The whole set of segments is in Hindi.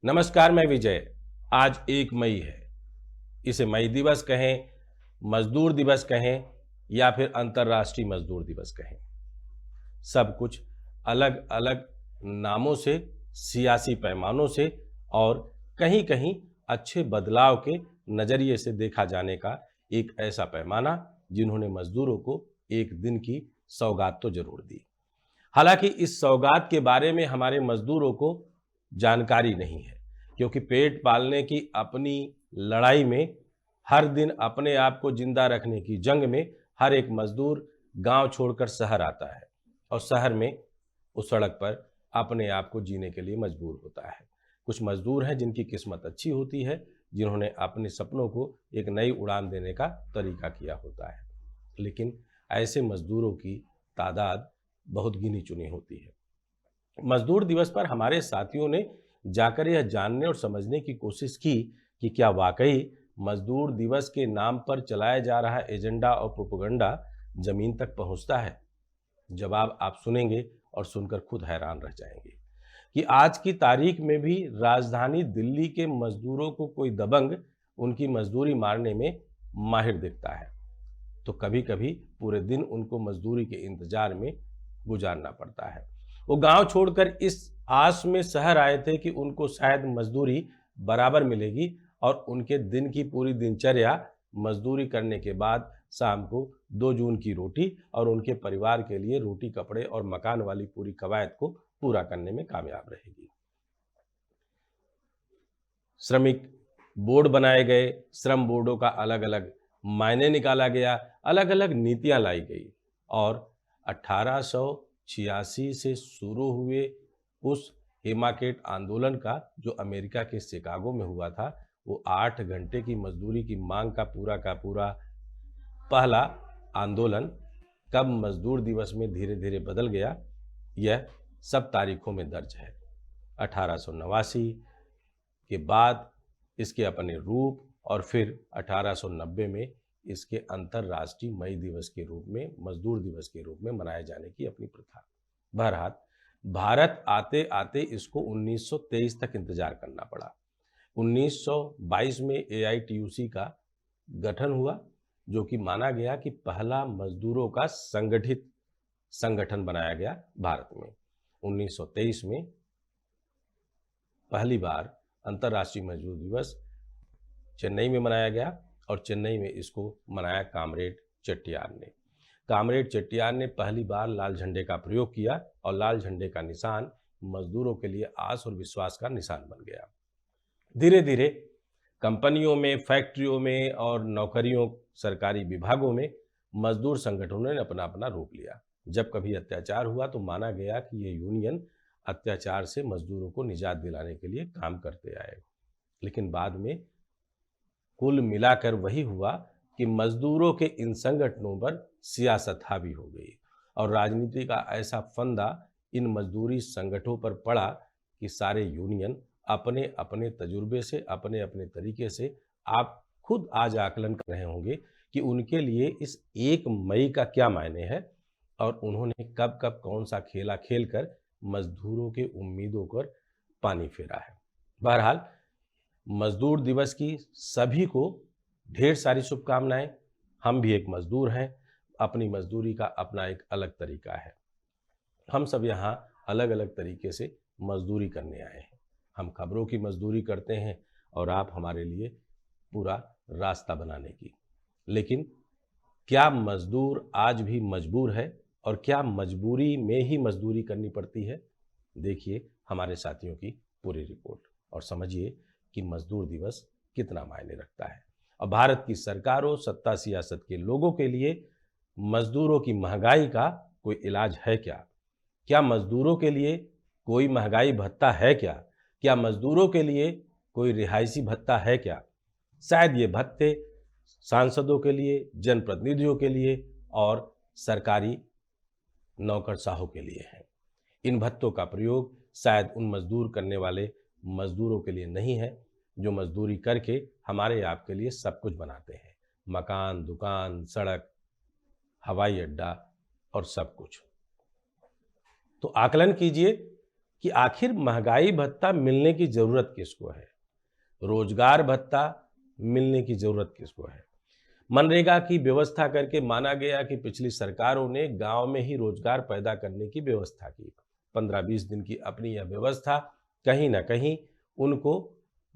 नमस्कार, मैं विजय। आज 1 मई है। इसे मई दिवस कहें, मजदूर दिवस कहें या फिर अंतर्राष्ट्रीय मजदूर दिवस कहें, सब कुछ अलग अलग नामों से, सियासी पैमानों से और कहीं कहीं अच्छे बदलाव के नज़रिए से देखा जाने का एक ऐसा पैमाना जिन्होंने मजदूरों को एक दिन की सौगात तो जरूर दी। हालांकि इस सौगात के बारे में हमारे मजदूरों को जानकारी नहीं है, क्योंकि पेट पालने की अपनी लड़ाई में, हर दिन अपने आप को जिंदा रखने की जंग में हर एक मजदूर गांव छोड़कर शहर आता है और शहर में उस सड़क पर अपने आप को जीने के लिए मजबूर होता है। कुछ मजदूर हैं जिनकी किस्मत अच्छी होती है, जिन्होंने अपने सपनों को एक नई उड़ान देने का तरीका किया होता है, लेकिन ऐसे मजदूरों की तादाद बहुत गिनी चुनी होती है। मजदूर दिवस पर हमारे साथियों ने जाकर यह जानने और समझने की कोशिश की कि क्या वाकई मजदूर दिवस के नाम पर चलाया जा रहा एजेंडा और प्रोपेगेंडा जमीन तक पहुंचता है। जवाब आप सुनेंगे और सुनकर खुद हैरान रह जाएंगे कि आज की तारीख में भी राजधानी दिल्ली के मजदूरों को कोई दबंग उनकी मजदूरी मारने में माहिर दिखता है, तो कभी कभी पूरे दिन उनको मजदूरी के इंतजार में गुजारना पड़ता है। वो गांव छोड़कर इस आस में शहर आए थे कि उनको शायद मजदूरी बराबर मिलेगी और उनके दिन की पूरी दिनचर्या मजदूरी करने के बाद शाम को 2 जून की रोटी और उनके परिवार के लिए रोटी, कपड़े और मकान वाली पूरी कवायद को पूरा करने में कामयाब रहेगी। श्रमिक बोर्ड बनाए गए, श्रम बोर्डों का अलग अलग मायने निकाला गया, अलग अलग नीतियां लाई गई और 1886 से शुरू हुए उस हेमाकेट आंदोलन का, जो अमेरिका के शिकागो में हुआ था, वो 8 घंटे की मजदूरी की मांग का पूरा पहला आंदोलन कब मजदूर दिवस में धीरे धीरे बदल गया, यह सब तारीखों में दर्ज है। 1889 के बाद इसके अपने रूप और फिर 1890 में इसके अंतर्राष्ट्रीय मई दिवस के रूप में, मजदूर दिवस के रूप में मनाए जाने की अपनी प्रथा। बहरहाल भारत आते आते इसको 1923 तक इंतजार करना पड़ा। 1922 में AITUC का गठन हुआ, जो कि माना गया कि पहला मजदूरों का संगठित संगठन बनाया गया भारत में। 1923 में पहली बार अंतर्राष्ट्रीय मजदूर दिवस चेन्नई में मनाया गया और चेन्नई में इसको मनाया कामरेड चेट्टियार ने। कामरेड चेट्टियार ने पहली बार लाल झंडे का प्रयोग किया और लाल झंडे का निशान मजदूरों के लिए आस और विश्वास का निशान बन गया। धीरे धीरे कंपनियों में, फैक्ट्रियों में और नौकरियों, सरकारी विभागों में मजदूर संगठनों ने अपना अपना रूप लिया। जब कभी अत्याचार हुआ तो माना गया कि ये यूनियन अत्याचार से मजदूरों को निजात दिलाने के लिए काम करते आए, लेकिन बाद में कुल मिलाकर वही हुआ कि मजदूरों के इन संगठनों पर सियासत हावी हो गई और राजनीति का ऐसा फंदा इन मजदूरी संगठनों पर पड़ा कि सारे यूनियन अपने अपने तजुर्बे से, अपने अपने तरीके से, आप खुद आज आकलन कर रहे होंगे कि उनके लिए इस 1 मई का क्या मायने है और उन्होंने कब कब कौन सा खेला खेलकर मजदूरों के उम्मीदों पर पानी फेरा है। बहरहाल मजदूर दिवस की सभी को ढेर सारी शुभकामनाएं। हम भी एक मजदूर हैं, अपनी मजदूरी का अपना एक अलग तरीका है। हम सब यहाँ अलग अलग तरीके से मजदूरी करने आए हैं। हम खबरों की मजदूरी करते हैं और आप हमारे लिए पूरा रास्ता बनाने की। लेकिन क्या मजदूर आज भी मजबूर है और क्या मजबूरी में ही मजदूरी करनी पड़ती है? देखिए हमारे साथियों की पूरी रिपोर्ट और समझिए कि मजदूर दिवस कितना मायने रखता है। और भारत की सरकारों, सत्ता सियासत के लोगों के लिए मजदूरों की महंगाई का कोई इलाज है क्या? क्या मजदूरों के लिए कोई महंगाई भत्ता है क्या? क्या मजदूरों के लिए कोई रिहायशी भत्ता है क्या? शायद ये भत्ते सांसदों के लिए, जनप्रतिनिधियों के लिए और सरकारी नौकरशाहों के लिए हैं। इन भत्तों का प्रयोग शायद उन मजदूर करने वाले मजदूरों के लिए नहीं है जो मजदूरी करके हमारे आपके लिए सब कुछ बनाते हैं, मकान, दुकान, सड़क, हवाई अड्डा और सब कुछ। तो आकलन कीजिए कि आखिर महंगाई भत्ता मिलने की जरूरत किसको है, रोजगार भत्ता मिलने की जरूरत किसको है। मनरेगा की व्यवस्था करके माना गया कि पिछली सरकारों ने गांव में ही रोजगार पैदा करने की व्यवस्था की। 15-20 दिन की अपनी यह व्यवस्था कहीं ना कहीं उनको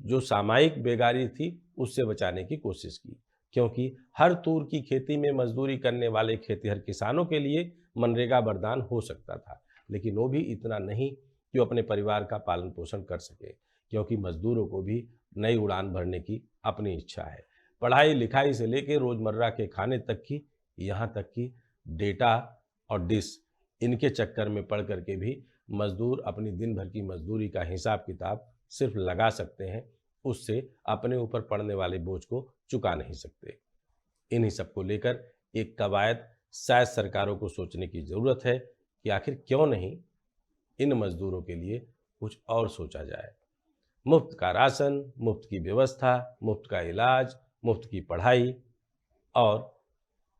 जो सामयिक बेगारी थी उससे बचाने की कोशिश की, क्योंकि हर तूर की खेती में मजदूरी करने वाले खेतिहर किसानों के लिए मनरेगा वरदान हो सकता था, लेकिन वो भी इतना नहीं कि वो अपने परिवार का पालन पोषण कर सके, क्योंकि मजदूरों को भी नई उड़ान भरने की अपनी इच्छा है। पढ़ाई लिखाई से लेकर रोजमर्रा के खाने तक की, यहाँ तक कि डेटा और डिश, इनके चक्कर में पड़ करके भी मजदूर अपनी दिन भर की मजदूरी का हिसाब किताब सिर्फ लगा सकते हैं, उससे अपने ऊपर पड़ने वाले बोझ को चुका नहीं सकते। इन्हीं सबको लेकर एक कवायद शायद सरकारों को सोचने की ज़रूरत है कि आखिर क्यों नहीं इन मजदूरों के लिए कुछ और सोचा जाए। मुफ्त का राशन, मुफ्त की व्यवस्था, मुफ्त का इलाज, मुफ्त की पढ़ाई, और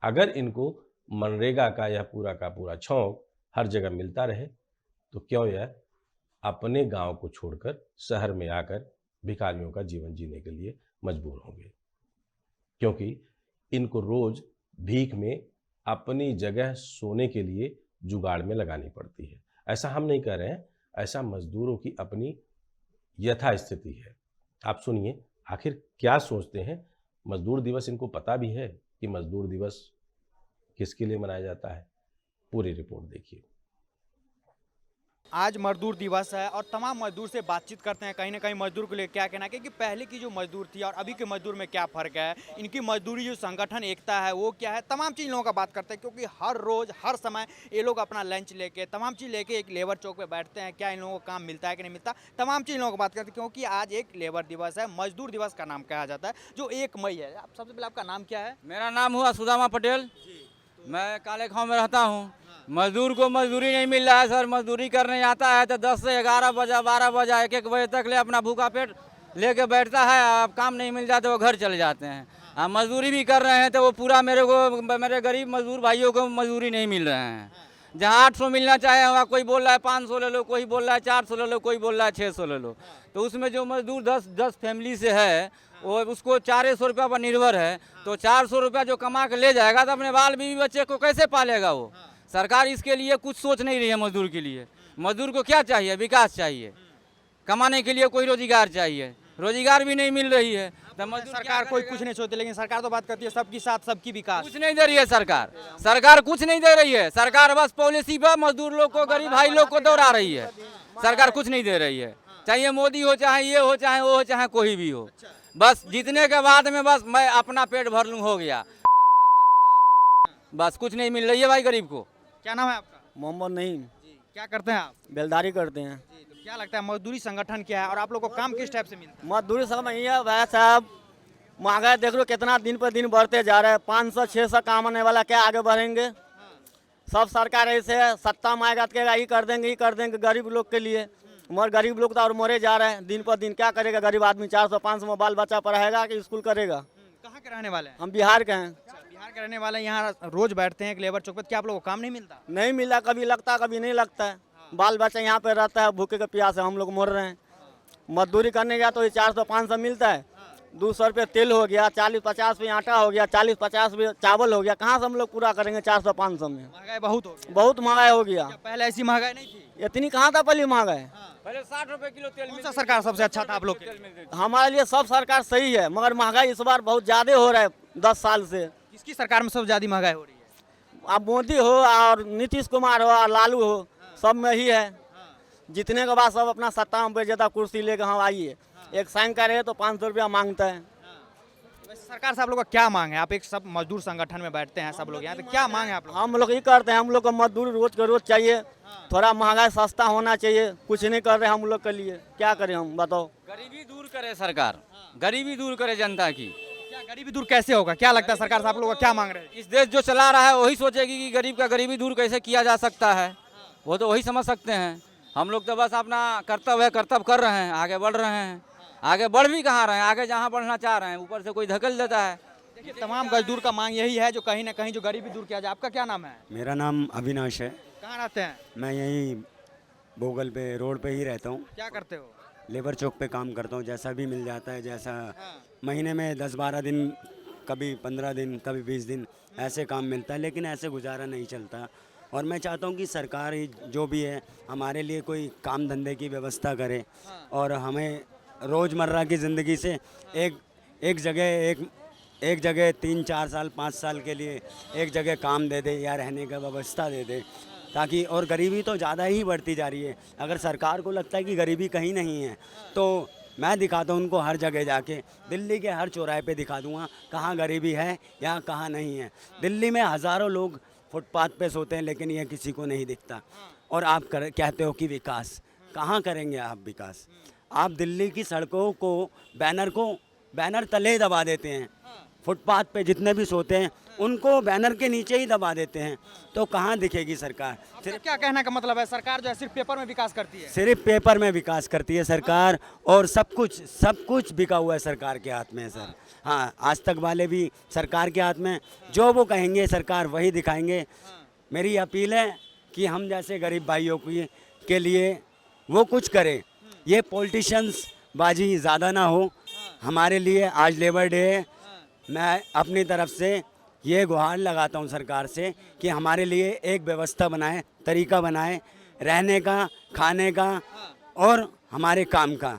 अगर इनको मनरेगा का यह पूरा का पूरा छौंक हर जगह मिलता रहे तो क्यों यह अपने गांव को छोड़कर शहर में आकर भिखारियों का जीवन जीने के लिए मजबूर होंगे, क्योंकि इनको रोज भीख में अपनी जगह सोने के लिए जुगाड़ में लगानी पड़ती है। ऐसा हम नहीं कह रहे हैं, ऐसा मजदूरों की अपनी यथा स्थिति है। आप सुनिए आखिर क्या सोचते हैं। मजदूर दिवस इनको पता भी है कि मजदूर दिवस किसके लिए मनाया जाता है। पूरी रिपोर्ट देखिए। आज मजदूर दिवस है और तमाम मजदूर से बातचीत करते हैं, कहीं ना कहीं मजदूर को लेकर क्या कहना है, क्योंकि पहले की जो मजदूर थी और अभी के मजदूर में क्या फ़र्क है, इनकी मजदूरी जो संगठन एकता है वो क्या है, तमाम चीज़ लोगों का बात करते हैं। क्योंकि हर रोज़ हर समय ये लोग अपना लंच लेके तमाम चीज़ लेके एक लेबर चौक पे बैठते हैं। क्या इन लोगों को काम मिलता है कि नहीं मिलता, तमाम चीज़ लोगों को बात करते हैं। क्योंकि आज एक लेबर दिवस है, मजदूर दिवस का नाम कहा जाता है, जो 1 मई है। आप सबसे पहले आपका नाम क्या है? मेरा नाम हुआ सुदामा पटेल। मैं काले गाँव में रहता हूँ। मजदूर को मजदूरी नहीं मिल रहा है सर। मजदूरी करने आता है तो 10 से 11 बजे 12 बजे 1-1 बजे तक ले अपना भूखा पेट लेके बैठता है। अब काम नहीं मिल जाता वो घर चले जाते हैं। अब मजदूरी भी कर रहे हैं तो वो पूरा मेरे गरीब मजदूर भाइयों को मजदूरी नहीं मिल रहे हैं। जहाँ 800 मिलना चाहे वहाँ कोई बोल रहा है 500 ले लो, कोई बोल रहा है 400 ले लो, कोई बोल रहा है 600 ले लो। तो उसमें जो मजदूर 10 फैमिली से है वो उसको 400 रुपया पर निर्भर है। तो 400 रुपया जो कमा के ले जाएगा तो अपने बाल बीवी बच्चे को कैसे पालेगा वो। सरकार इसके लिए कुछ सोच नहीं रही है मजदूर के लिए। मजदूर को क्या चाहिए? विकास चाहिए। कमाने के लिए कोई रोजगार चाहिए, रोजगार भी नहीं मिल रही है। तो मजदूर सरकार कोई कुछ नहीं सोचती, लेकिन सरकार तो बात करती है सबकी साथ सबकी विकास। कुछ नहीं दे रही है सरकार। सरकार कुछ नहीं दे रही है। सरकार बस पॉलिसी पर मजदूर लोग को, गरीब भाई लोग को दौड़ा रही है। सरकार कुछ नहीं दे रही है। चाहे मोदी हो, चाहे ये हो, चाहे वो हो, चाहे कोई भी हो, बस जीतने के बाद में बस मैं अपना पेट भर लूँ हो गया। बस कुछ नहीं मिल रही है भाई गरीब को। क्या नाम है आपका? मोहम्मद नहीं, जी, क्या करते हैं आप? बेलदारी करते हैं। जी, तो क्या लगता है मजदूरी संगठन क्या है और आप लोग को काम किस टाइप से मिलता है? मजदूरी सब यही है भाई साहब। महंगाई देख लो कितना दिन पर दिन बढ़ते जा रहा है। 500-600 कमाने वाला क्या आगे बढ़ेंगे? सब सरकार ऐसे है, सत्ता में आएगा तो ये कर देंगे, ये कर देंगे गरीब लोग के लिए। मगर गरीब लोग तो और मरे जा रहे हैं दिन पर दिन। क्या करेगा गरीब आदमी? 400-500 में बाल बच्चा पढ़ाएगा कि स्कूल करेगा? कहाँ के रहने वाले हैं? हम बिहार के हैं। बिहार के रहने वाले, यहाँ रोज बैठते हैं एक लेबर चौक पे। क्या आप लोगों को काम नहीं मिलता? नहीं मिला, कभी लगता कभी नहीं लगता है। बाल बच्चा यहाँ पे रहता है, भूखे के प्यास से हम लोग मर रहे हैं। मजदूरी करने गया तो ये 400-500 मिलता है। 200 रुपये तेल हो गया, 40-50 रुपये आटा हो गया, 40-50 रुपये चावल हो गया। कहाँ से हम लोग पूरा करेंगे 400-500 में? महंगाई बहुत हो गई। बहुत महंगाई हो गया। क्या पहले ऐसी महंगाई नहीं थी? इतनी कहाँ था पहले महंगाई? पहले 60 रुपए किलो तेल कौन सा सरकार सबसे अच्छा था आप लोग के? हमारे लिए सब सरकार सही है, मगर महंगाई इस बार बहुत ज़्यादा हो रहा है 10 साल से। किसकी सरकार में सबसे ज्यादा महंगाई हो रही है? अब मोदी हो और नीतीश कुमार हो और लालू हो, सब में ही है। जीतने के बाद सब अपना सत्ता में बैठ जाता, कुर्सी लेकर हम आइए। एक साइन करे तो 500 रुपया मांगता है। वैसे सरकार से आप लोग का क्या मांग है? आप एक सब मजदूर संगठन में बैठते हैं सब लोग यहाँ, तो क्या मांग है आप लोग? हम लोग ये करते हैं, हम लोग को मजदूरी रोज के रोज चाहिए। थोड़ा महंगाई सस्ता होना चाहिए। कुछ नहीं कर रहे हम लोग के लिए, क्या करें हम बताओ? गरीबी दूर करे सरकार, गरीबी दूर करे जनता की। क्या गरीबी दूर कैसे होगा? क्या लगता है सरकार से आप लोग का क्या मांग रहे हैं? इस देश जो चला रहा है वही सोचेगी कि गरीब का गरीबी दूर कैसे किया जा सकता है। वो तो वही समझ सकते हैं। हम लोग तो बस अपना कर्तव्य कर रहे हैं, आगे बढ़ रहे हैं। आगे बढ़ भी कहाँ रहे हैं, आगे जहाँ बढ़ना चाह रहे हैं ऊपर से कोई धकेल देता है। देखिए तमाम मजदूर का मांग यही है जो कहीं ना कहीं जो गरीबी दूर किया जाए। आपका क्या नाम है? मेरा नाम अविनाश है। कहाँ रहते हैं? मैं यहीं भोगल पे रोड पे ही रहता हूँ। क्या करते हो? लेबर चौक पे काम करता हूँ, जैसा भी मिल जाता है, जैसा हाँ। महीने में 10-12 दिन, कभी 15 दिन, कभी 20 दिन ऐसे काम मिलता है, लेकिन ऐसे गुजारा नहीं चलता। और मैं चाहता हूँ कि सरकार ही जो भी है हमारे लिए कोई काम धंधे की व्यवस्था करे और हमें रोज़मर्रा की ज़िंदगी से एक जगह 3-4 साल 5 साल के लिए एक जगह काम दे दे या रहने का व्यवस्था दे दे, ताकि। और गरीबी तो ज़्यादा ही बढ़ती जा रही है। अगर सरकार को लगता है कि गरीबी कहीं नहीं है तो मैं दिखाता हूँ उनको हर जगह जाके, दिल्ली के हर चौराहे पे दिखा दूँगा कहाँ गरीबी है या कहाँ नहीं है। दिल्ली में हज़ारों लोग फुटपाथ पे सोते हैं, लेकिन ये किसी को नहीं दिखता। और आप कहते हो कि विकास, कहाँ करेंगे आप विकास? आप दिल्ली की सड़कों को बैनर तले दबा देते हैं, फुटपाथ पे जितने भी सोते हैं उनको बैनर के नीचे ही दबा देते हैं, तो कहाँ दिखेगी सरकार? आपका क्या कहने का मतलब है, सरकार जो है सिर्फ पेपर में विकास करती है? सिर्फ पेपर में विकास करती है सरकार, और सब कुछ बिका हुआ है सरकार के हाथ में है सर। हाँ, आज तक वाले भी सरकार के हाथ में, जो वो कहेंगे सरकार वही दिखाएंगे। मेरी अपील है कि हम जैसे गरीब भाइयों के लिए वो कुछ करे, ये पॉलिटिशियंस बाजी ज़्यादा ना हो। हमारे लिए आज लेबर डे है, मैं अपनी तरफ से ये गुहार लगाता हूँ सरकार से कि हमारे लिए एक व्यवस्था बनाए, तरीका बनाए रहने का, खाने का और हमारे काम का,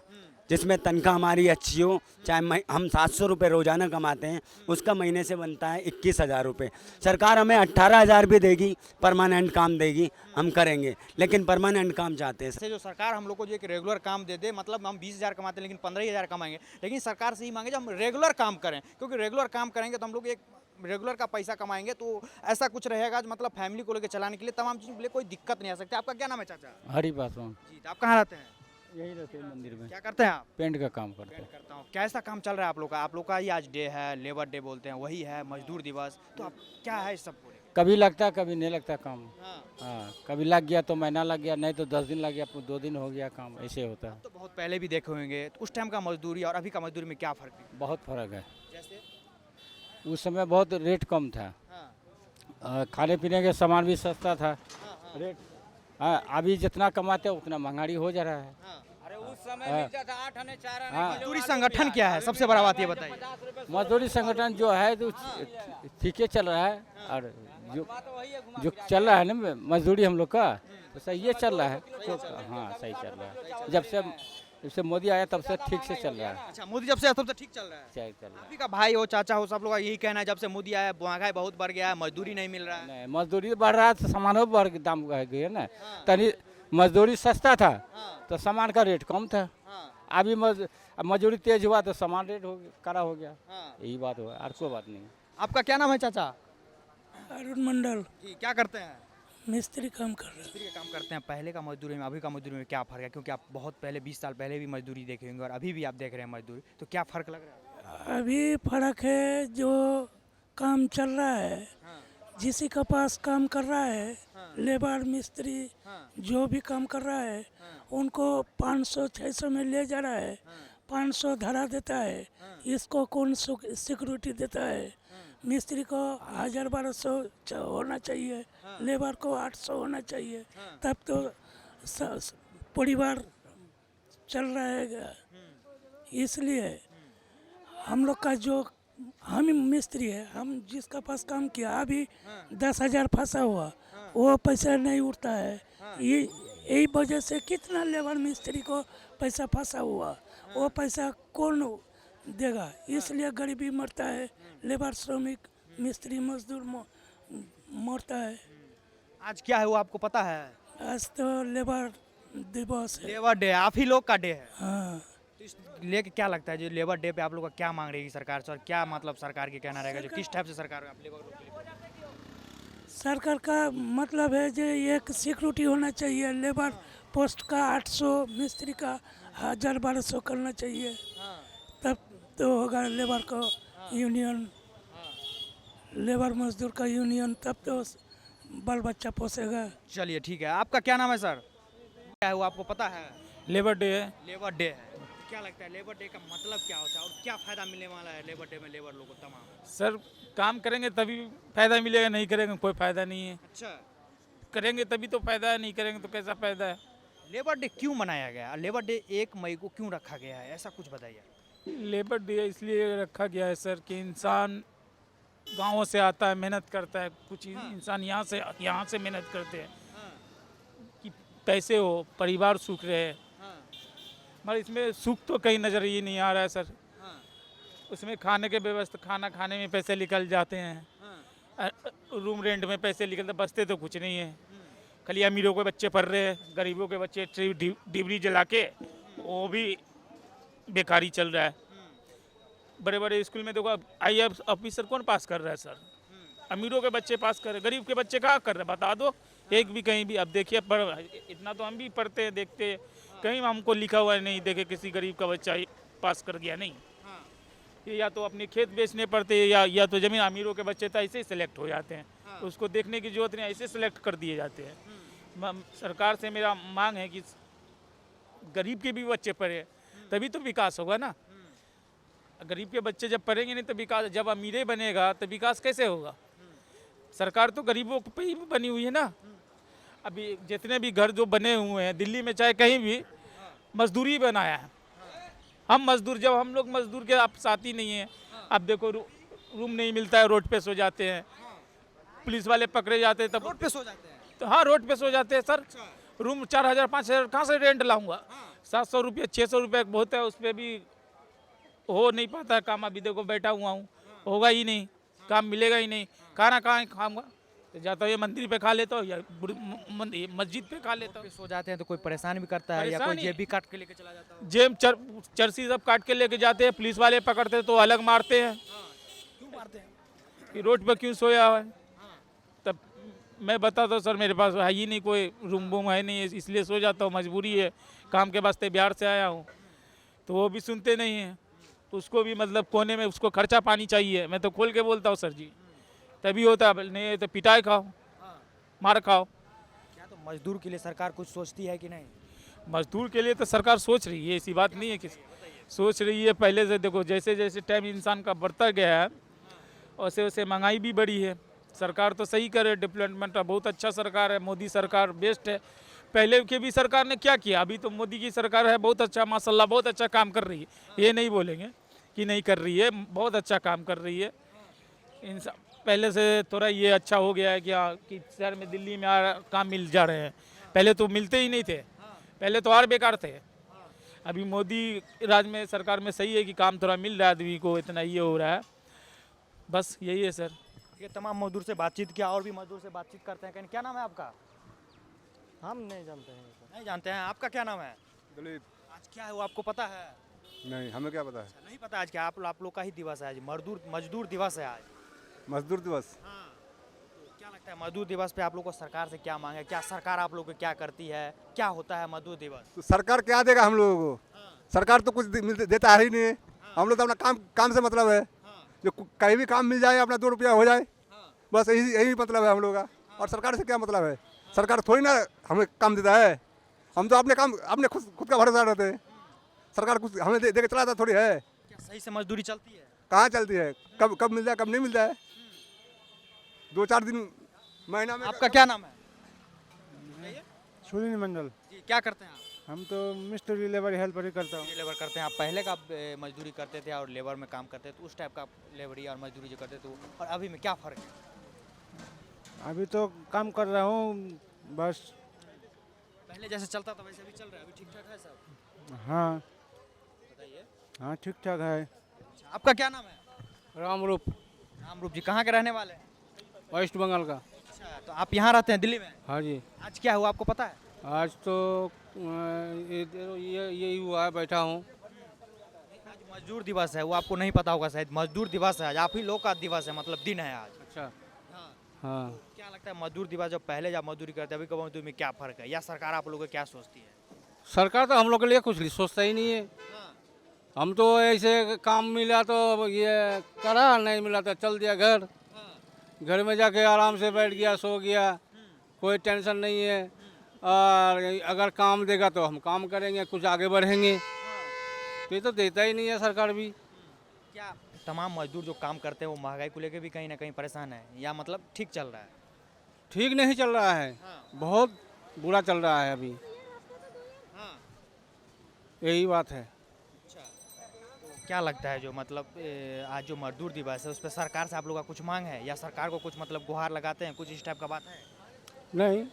जिसमें तनख्वाह हमारी अच्छी हो। चाहे हम 700 रुपये रोज़ाना कमाते हैं, उसका महीने से बनता है 21,000 रुपये। सरकार हमें 18,000 भी देगी, परमानेंट काम देगी, हम करेंगे, लेकिन परमानेंट काम चाहते हैं। से जो सरकार हम लोग को जो एक रेगुलर काम दे दे, मतलब हम 20,000 कमाते हैं लेकिन 15,000 कमाएंगे, लेकिन सरकार से ही मांगे जो हम रेगुलर काम करें, क्योंकि रेगुलर काम करेंगे तो हम लोग एक रेगुलर का पैसा कमाएंगे, तो ऐसा कुछ रहेगा मतलब फैमिली को लेकर चलाने के लिए, तमाम चीज़ों के लिए कोई दिक्कत नहीं आ सकती। आपका क्या नाम है चाचा? हरी पासवान। जी, तो आप कहाँ रहते हैं? यही रहते हैं मंदिर में, क्या करते हैं आप? पेंट का काम करते हैं। करता हूँ। कैसा काम चल रहा है आप लोग का? आप लोग का ही आज डे है, लेबर डे बोलते हैं, वही है मजदूर दिवस, तो आप क्या है इस सब को लेकर? कभी लगता है कभी नहीं लगता काम। हाँ, हाँ, कभी लग गया तो महीना लग गया, नहीं तो 10 दिन लग गया, 2 दिन हो गया काम, ऐसे होता है। तो बहुत पहले भी देखे होंगे, तो उस टाइम का मजदूरी और अभी का मजदूरी में क्या फर्क है? बहुत फर्क है। जैसे उस समय बहुत रेट कम था, हाँ, खाने पीने के सामान भी सस्ता था, हाँ, रेट। हाँ, अभी जितना कमाते हैं उतना महंगाई हो जा रहा है। हाँ। अरे उस समय मिलता था 8 आने 4 आने। मजदूरी संगठन क्या है, सबसे बड़ा बात ये बताइए। मजदूरी संगठन जो है तो ठीक है चल रहा है, और जो चल रहा है ना मजदूरी हम लोग का, तो सही ये चल रहा है। तो हाँ, सही चल रहा है। जब से मोदी आया तब से ठीक से चल रहा है। अच्छा, मोदी जब से तब से ठीक चल रहा है। सही चल रहा है। आप ही का भाई हो, चाचा हो, सब लोग का यही कहना है जब से मोदी आया महंगाई बहुत बढ़ गया है, मजदूरी नहीं मिल रहा है। नहीं, मजदूरी बढ़ रहा है तो सामानों बढ़ के दाम बढ़ गए ना। तनी मजदूरी सस्ता था तो सामान का रेट कम था। अभी मजदूरी तेज हुआ तो सामान रेट कड़ा हो गया। यही बात हुआ, और कोई बात नहीं। आपका क्या नाम है चाचा? अरुण मंडल, जी, क्या करते हैं? मिस्त्री काम कर रहे मिस्त्री का काम करते हैं। पहले का मजदूरी में अभी का मजदूरी में क्या फर्क है? क्योंकि आप बहुत पहले 20 साल पहले भी मजदूरी देखे होंगे और अभी भी आप देख रहे हैं मजदूरी, तो क्या फर्क लग रहा है? हैं। अभी फर्क है, जो काम चल रहा है, जिसी का पास काम कर रहा है, लेबर मिस्त्री जो भी काम कर रहा है, उनको 500-600 में ले जा रहा है, 500 धरा देता है। इसको कौन सिक्योरिटी देता है? मिस्त्री को 1,000-1,200 होना चाहिए, लेबर को 800 होना चाहिए, तब तो परिवार चल रहेगा। इसलिए हम लोग का जो हम मिस्त्री है, हम जिसका पास काम किया, अभी 10,000 फंसा हुआ, वो पैसा नहीं उठता है। ये यही वजह से कितना लेबर मिस्त्री को पैसा फंसा हुआ, वो पैसा कौन देगा? इसलिए गरीबी मरता है, लेबर श्रमिक मिस्त्री मजदूर मरता है। आज क्या है वो आपको पता है? आज तो लेबर दिवस है। लेबर डे, आप ही लोग का डे है। हाँ, तो इस लेके क्या लगता है जो लेबर डे पे आप लोग का क्या मांग रहेगी सरकार से, और क्या मतलब सरकार के कहना रहेगा, जो किस टाइप से सरकार आप लेबर लोग के लिए? सरकार का मतलब है जो एक सिक्योरिटी होना चाहिए, लेबर पोस्ट का 800, मिस्त्री का 1,000-1,200 करना चाहिए, तब तो होगा लेबर को यूनियन, लेबर मजदूर का यूनियन, तब तो बाल बच्चा पोसेगा। चलिए ठीक है। आपका क्या नाम है सर? क्या है वो आपको पता है? लेबर डे है। लेबर डे है। तो क्या लगता है लेबर डे का मतलब क्या होता है और क्या फ़ायदा मिलने वाला है लेबर डे में लेबर लोगों को तमाम? सर काम करेंगे तभी फायदा मिलेगा, नहीं करेंगे कोई फायदा नहीं है। अच्छा, करेंगे तभी तो फायदा है, नहीं करेंगे तो कैसा फायदा है? लेबर डे क्यों मनाया गया? लेबर डे 1 मई को क्यों रखा गया है? ऐसा कुछ बताइए। लेबर डे इसलिए रखा गया है सर कि इंसान गांवों से आता है, मेहनत करता है, कुछ इंसान यहाँ से मेहनत करते हैं कि पैसे हो, परिवार सुख रहे। मगर इसमें सुख तो कहीं नज़र ही नहीं आ रहा है सर। उसमें खाने के व्यवस्था, खाना खाने में पैसे निकल जाते हैं, रूम रेंट में पैसे निकलते, बचते तो कुछ नहीं है। खाली अमीरों के बच्चे पढ़ रहे हैं, गरीबों के बच्चे डिबरी जला के वो भी बेकारी चल रहा है। बड़े बड़े स्कूल में देखो IAS ऑफिसर कौन पास कर रहा है सर? अमीरों के बच्चे पास कर रहे हैं, गरीब के बच्चे कहाँ कर रहे हैं बता दो। एक भी कहीं भी अब देखिए इतना तो हम भी पढ़ते हैं, देखते हैं, कहीं हमको लिखा हुआ नहीं देखे किसी गरीब का बच्चा पास कर गया नहीं। ये या तो अपने खेत बेचने पड़ते हैं या तो जमीन। अमीरों के बच्चे तो ऐसे ही सिलेक्ट हो जाते हैं, उसको देखने की जरूरत नहीं, ऐसे सिलेक्ट कर दिए जाते हैं। सरकार से मेरा मांग है कि गरीब के भी बच्चे पढ़े तभी तो विकास होगा ना। गरीब के बच्चे जब पढ़ेंगे नहीं तो विकास, जब अमीरे बनेगा तो विकास कैसे होगा? सरकार तो गरीबों पे ही बनी हुई है ना। अभी जितने भी घर जो बने हुए हैं दिल्ली में चाहे कहीं भी, मजदूरी बनाया है। हम मजदूर, जब हम लोग मजदूर के आप साथी नहीं हैं। अब देखो रूम नहीं मिलता है, रोड पे सो जाते हैं, पुलिस वाले पकड़े जाते हैं तब रोड पे सो जाते हैं। तो हाँ रोड पे सो जाते हैं सर। रूम 4000 5000 कहाँ से रेंट लाऊंगा? 700 रुपये 600 रुपये बहुत है, उस पर भी हो नहीं पाता है काम। अभी देखो बैठा हुआ हूँ, होगा ही नहीं, काम मिलेगा ही नहीं। खाना कहाँ खाऊंगा? तो जाता हूँ ये मंदिर पे खा लेता हूँ या मस्जिद पे खा लेता हूँ। सो जाते हैं तो कोई परेशान भी करता है या कोई जेब भी काट के लेके चला जाता है? जेब चरसी सब काट के लेके जाते हैं, पुलिस वाले पकड़ते तो अलग मारते हैं। क्यों मारते हैं? कि रोड पे क्यों सोया हुआ है? तब मैं बताता हूँ सर मेरे पास है ही नहीं, कोई रूम वूम है नहीं, इसलिए सो जाता हूँ, मजबूरी है, काम के वास्ते बिहार से आया हूँ। तो वो भी सुनते नहीं हैं, उसको भी मतलब कोने में उसको खर्चा पानी चाहिए। मैं तो खोल के बोलता हूँ सर जी, तभी होता है, नहीं तो पिटाई खाओ, मार खाओ। क्या तो मजदूर के लिए सरकार कुछ सोचती है कि नहीं? मजदूर के लिए तो सरकार सोच रही है, ऐसी बात नहीं है कि सोच रही है। पहले से देखो जैसे जैसे टाइम इंसान का बढ़ता गया है वैसे वैसे महंगाई भी बढ़ी है। सरकार तो सही करे, डेवलपमेंट बहुत अच्छा सरकार है, मोदी सरकार बेस्ट है। पहले के भी सरकार ने क्या किया? अभी तो मोदी की सरकार है, बहुत अच्छा माशाल्लाह, बहुत अच्छा काम कर रही है। ये नहीं बोलेंगे कि नहीं कर रही है, बहुत अच्छा काम कर रही है। इंसान पहले से थोड़ा ये अच्छा हो गया है कि हाँ कि शहर में दिल्ली में काम मिल जा रहे हैं, पहले तो मिलते ही नहीं थे, पहले तो और बेकार थे। अभी मोदी राज में सरकार में सही है कि काम थोड़ा मिल रहा है आदमी को, इतना ये हो रहा है, बस यही है सर। ये तमाम मजदूर से बातचीत किया, और भी मजदूर से बातचीत करते हैं। क्या नाम है आपका? हम नहीं जानते हैं। नहीं जानते हैं। आपका क्या नाम है? दलित। आज क्या है वो आपको पता है? नहीं, हमें क्या पता है। नहीं पता आज क्या? आप लोग का ही दिवस है आज, मजदूर दिवस है आज। मजदूर दिवस। हाँ, तो क्या लगता है मजदूर दिवस पे आप लोग को सरकार से क्या मांगे? क्या सरकार आप लोग को क्या करती है? क्या होता है मजदूर दिवस? तो सरकार क्या देगा हम लोगों को? सरकार तो कुछ देता है ही नहीं। हम लोग तो अपना काम से मतलब है, जो कहीं भी काम मिल जाए, अपना 2 रुपया हो जाए, बस यही मतलब है हम लोग का। और सरकार से क्या मतलब है? सरकार थोड़ी ना हमें काम देता है, हम तो अपने काम अपने खुद का भरोसा रहते हैं। सरकार कुछ हमें दे के चलाता थोड़ी है। क्या सही से मजदूरी चलती है? कहाँ चलती है? कब मिल जाए, कब नहीं मिल जाए, 2-4 दिन महीना में। आपका क्या नाम है? सुनील मंडल। जी, क्या करते हैं आप? हम तो मिस्त्री लेबर हेल्पर ही करता हूँ। लेबर करते हैं आप? पहले का मजदूरी करते थे और लेबर में काम करते थे, तो उस टाइप का लेबरी और मजदूरी जो करते थे और अभी में क्या फ़र्क है? अभी तो काम कर रहा हूँ बस। पहले जैसे चलता था वैसे अभी चल रहा है? अभी ठीक ठाक है सब? हाँ बताइए। हाँ ठीक ठाक है। अच्छा, आपका क्या नाम है? रामरूप, रामरूप जी, कहाँ के रहने वाले हैं? वेस्ट बंगाल का। अच्छा, तो आप यहाँ रहते हैं दिल्ली में? हाँ जी। आज क्या हुआ आपको पता है? आज तो यही हुआ है, बैठा हूँ। आज मजदूर दिवस है, वो आपको नहीं पता होगा शायद। मजदूर दिवस है आज, आप ही लोग का दिवस है, मतलब दिन है आज। अच्छा। हाँ। हाँ, क्या लगता है मजदूर दिवस जब पहले जब मजदूरी करते अभी कब मजदूरी में क्या फ़र्क है, या सरकार आप लोगों को क्या सोचती है? सरकार तो हम लोग के लिए कुछ सोचता ही नहीं है। हम तो ऐसे काम मिला तो ये करा, नहीं मिला तो चल दिया घर में जाके आराम से बैठ गया, सो गया, कोई टेंशन नहीं है। और अगर काम देगा तो हम काम करेंगे, कुछ आगे बढ़ेंगे। तो ये तो देता ही नहीं है सरकार भी। क्या तमाम मजदूर जो काम करते हैं वो महंगाई को लेकर भी कहीं ना कहीं परेशान है, या मतलब ठीक चल रहा है? ठीक नहीं चल रहा है, बहुत बुरा चल रहा है अभी। यही बात है। क्या लगता है जो मतलब आज जो मजदूर दिवस है उस पर सरकार से आप लोग का कुछ मांग है या सरकार को कुछ मतलब गुहार लगाते हैं, कुछ इस टाइप का बात है? नहीं,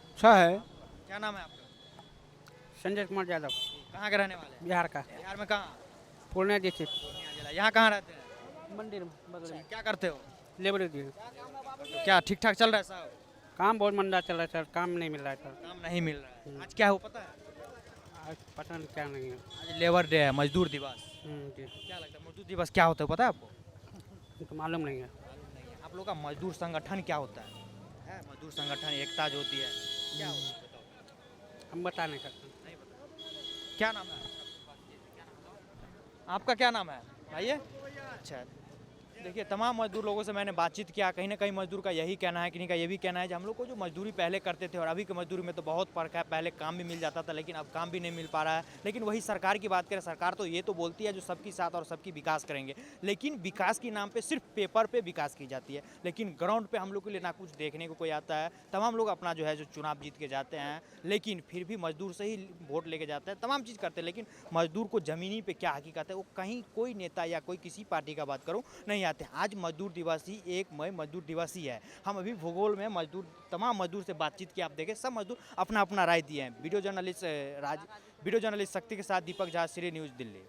अच्छा है। क्या नाम है आपका? संजय कुमार यादव, कहाँ के रहने वाले हैं? बिहार का, बिहार में कहाँ? पूर्णिया डिस्ट्रिक्ट, पूर्णिया जिला। यहाँ कहाँ रहते हैं? मंदिर बगल में, क्या करते हो? लेबर दी। तो क्या ठीक ठाक चल रहा है साहब? काम बहुत मंदा चल रहा है सर, काम नहीं मिल रहा है सर। काम नहीं मिल रहा है। आज क्या हो पता है? आज पता नहीं क्या नहीं है। आज लेबर डे है, मजदूर दिवस। जी, क्या लगता है मजदूर दिवस क्या होता है पता है आपको? तो मालूम नहीं है। आप लोग का मजदूर संगठन क्या होता है? मजदूर संगठन एकता जो होती है क्या होता है बताओ? हम बता नहीं सकते। नहीं पता। क्या नाम है आपका? क्या नाम है भाई? अच्छा, देखिए तमाम मजदूर लोगों से मैंने बातचीत किया, कहीं ना कहीं मजदूर का यही कहना है, किन्हीं का ये भी कहना है कि हम लोग को जो मजदूरी पहले करते थे और अभी के मजदूरी में तो बहुत फर्क है। पहले काम भी मिल जाता था लेकिन अब काम भी नहीं मिल पा रहा है। लेकिन वही सरकार की बात करें, सरकार तो ये तो बोलती है जो सबकी साथ और सबकी विकास करेंगे, लेकिन विकास के नाम पे सिर्फ पेपर पे विकास की जाती है, लेकिन ग्राउंड पे हम लोग के लिए ना कुछ देखने को कोई आता है। तमाम लोग अपना जो है जो चुनाव जीत के जाते हैं लेकिन फिर भी मजदूर से ही वोट लेके जाते हैं, तमाम चीज़ करते हैं, लेकिन मजदूर को ज़मीनी पे क्या हकीकत है वो कहीं कोई नेता या कोई किसी पार्टी का बात करो नहीं आते हैं। आज मजदूर दिवस ही 1 मई मजदूर दिवस ही है। हम अभी भूगोल में मजदूर तमाम मजदूर से बातचीत की, आप देखें सब मजदूर अपना अपना राय दिए हैं। वीडियो जर्नलिस्ट शक्ति के साथ दीपक झा, श्री न्यूज़ दिल्ली।